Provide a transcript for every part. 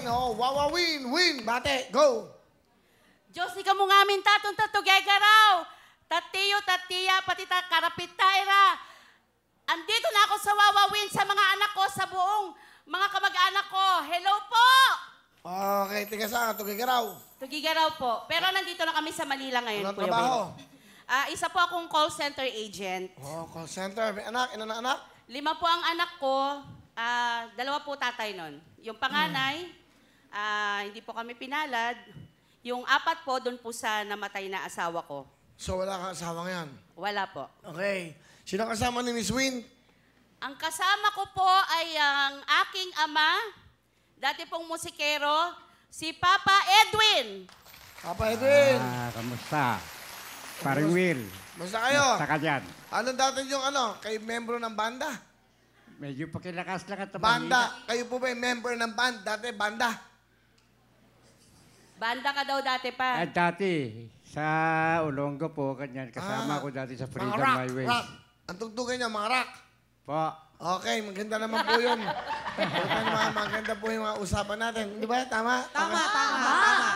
Oh, wawa win. Bate, go. Diyos, ikaw mo nga amin tatong tatugega raw. Tatiyo, tatiya, pati karapit taira. Andito na ako sa wawawin sa mga anak ko, sa buong mga kamag-anak ko. Hello po! Okay, tiga saan? Tugigaraw. Tugigaraw po. Pero nandito na kami sa Manila ngayon, Anong Kuya trabaho? Will. Isa po akong call center agent. Oh, call center. May anak? Ilan na anak? 5 po ang anak ko. 2 po tatay nun. Yung panganay, hindi po kami pinalad. Yung 4 po, doon po sa namatay na asawa ko. So, wala kang asawa ngayon? Wala po. Okay. Sino kasama ni Miss Win? Ang kasama ko po ay ang aking ama, dati pong musikero, si Papa Edwin. Papa Edwin. Kamusta? Paring Will. Basta kayo? Kamusta ka dyan? Anong dati yung kayo membro ng banda? Medyo pakilakas lang at Banda. Kayo po ba yung member ng band? Dati, banda. Banda ka daw dati pa. At dati, sa Olongo po, kanyan. Kasama ko dati sa Freedom Mga rock, Highway. rock. Ang tugtugan niya, mga rock. Po. Okay, maganda naman po yun. Maganda po yung mga usapan natin. Di ba? Tama? Tama.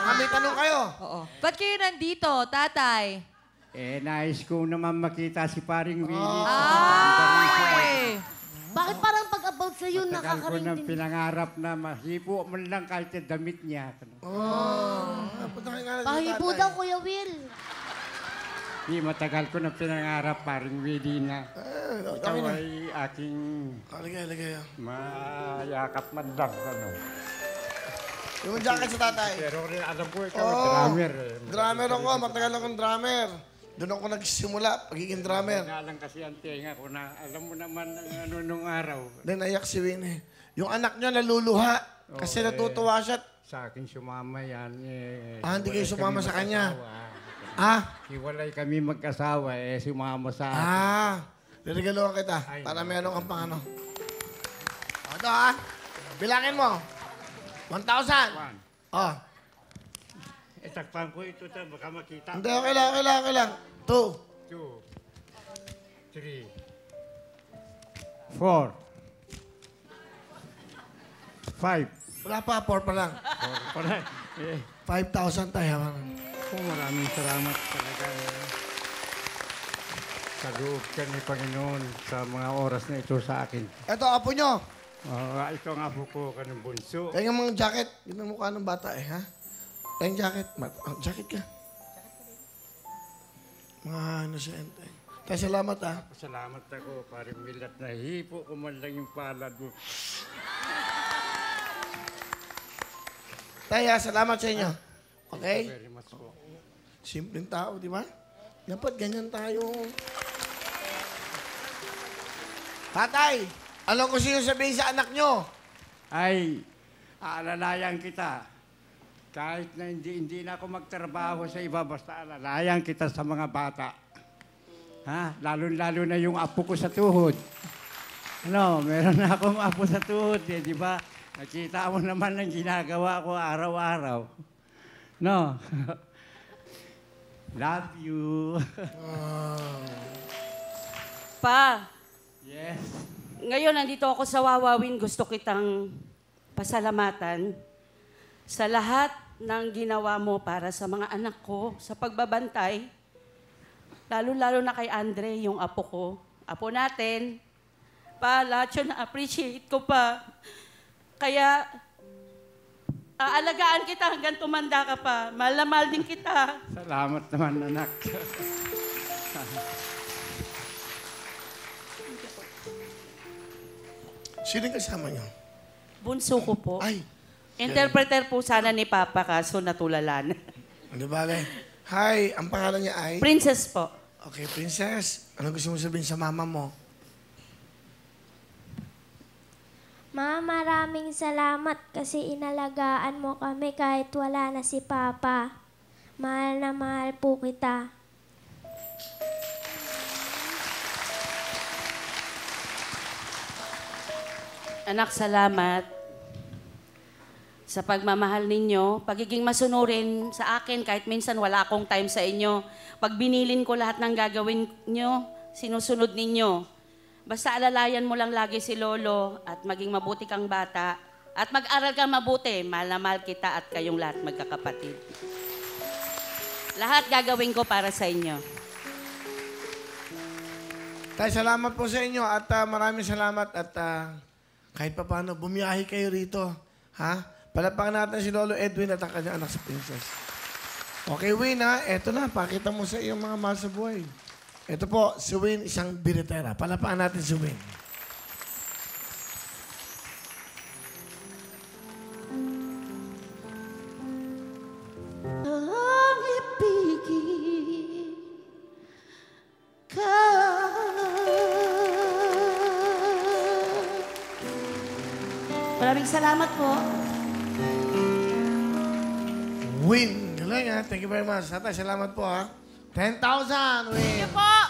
Mga may tanong kayo. Oo. Ba't kayo nandito, tatay? Nais ko naman makita si Paring Willie. Ay! Bakit parang pag-about sa'yo Matagal ko nang nakakarinig? pinangarap na mahipo man lang kahit yung damit niya. Punta kayo nga na Pahipo daw, Kuya Will. Di matagal ko nang pinangarap, Paring Willie, na ikaw kami na. ay aking Ligay. mayakap man lang. Ano. Yung jacket sa tatay. Pero rin alam ko ikaw, drummer. Drummer ako. Matagal akong drummer. Doon ako nagsimula, pagiging drummer. Nga lang kasi ang tenga ko na alam mo naman ang ano nung araw. Then naiyak si Winnie. Yung anak niya naluluha kasi natutuwa siya. Sa akin sumama yan. Hindi kayo hiwalay sumama kami sa kanya? mag-asawa. Hiwalay kami mag-asawa, sumama sa akin. Niligaluhan kita para meron kang pang ano. Ito bilangin mo. 1,000. Oh. Takpan ko ito, baka makita. Hindi, okay lang. 2. 2, 3, 4, 5. Wala pa, 4 pa lang. 5,000 tayo. Maraming salamat talaga. Sa loob ka ni Panginoon sa mga oras na ito sa akin. Ito, apo nyo. Ito ang apo ko, kanong bunso. Kaya mga jacket. Yun ang mukha ng bata ha? Tayong jacket. Jacket ka. Mga ano siya. Tayo salamat Salamat ako, parang milat na hipo ko man lang yung palad mo. Tayo, salamat sa inyo. Okay? Very much po. Simpleng tao, di ba? Dapat ganyan tayo. Tatay, alam ko sino sabihin sa anak nyo. Ay, aalalayan kita. Kahit na hindi na ako magtrabaho sa iba, basta alalayan kita sa mga bata. Lalo-lalo na yung apo ko sa tuhod. Meron na akong apo sa tuhod, di ba? Nakita mo naman ang ginagawa ko araw-araw. No? Love you. Pa, Yes. ngayon nandito ako sa Wawawin. Gusto kitang pasalamatan sa lahat ng ginawa mo para sa mga anak ko, sa pagbabantay. Lalo-lalo na kay Andre, yung apo ko. Apo natin. Pa, lahat yun na-appreciate ko pa. Kaya, aalagaan kita hanggang tumanda ka pa. Mahal na mahal din kita. Salamat naman, anak. Sino yung kasama nyo? Bunso ko po. Ay, Interpreter po sana ni Papa, kaso natulalan. ano bagay? Hi, ang pangalan niya ay? Princess po. Okay, princess. Ano gusto mo sabihin sa mama mo? Ma, maraming salamat kasi inalagaan mo kami kahit wala na si Papa. Mahal na mahal po kita. Anak, salamat sa pagmamahal ninyo, pagiging masunurin sa akin kahit minsan wala akong time sa inyo. Pag binilin ko lahat ng gagawin nyo, sinusunod ninyo. Basta alalayan mo lang lagi si Lolo at maging mabuti kang bata. At mag-aral kang mabuti. Mahal na mahal kita at kayong lahat magkakapatid. Lahat gagawin ko para sa inyo. Tay, salamat po sa inyo at maraming salamat at kahit pa paano, bumiyahe kayo rito. Ha? Palapakan natin si Lolo Edwin at ang kanyang anak sa Princess. Okay, Win, ha? Eto na, pakita mo sa iyong mga mahal sa buhay. Ito po, si Win, isang biritera. Palapakan natin si Win. Ang ibigin ka. Maraming salamat po. Win. Galing, ha? Thank you very much. Tatay, salamat po, ha? 10,000, Win. Po!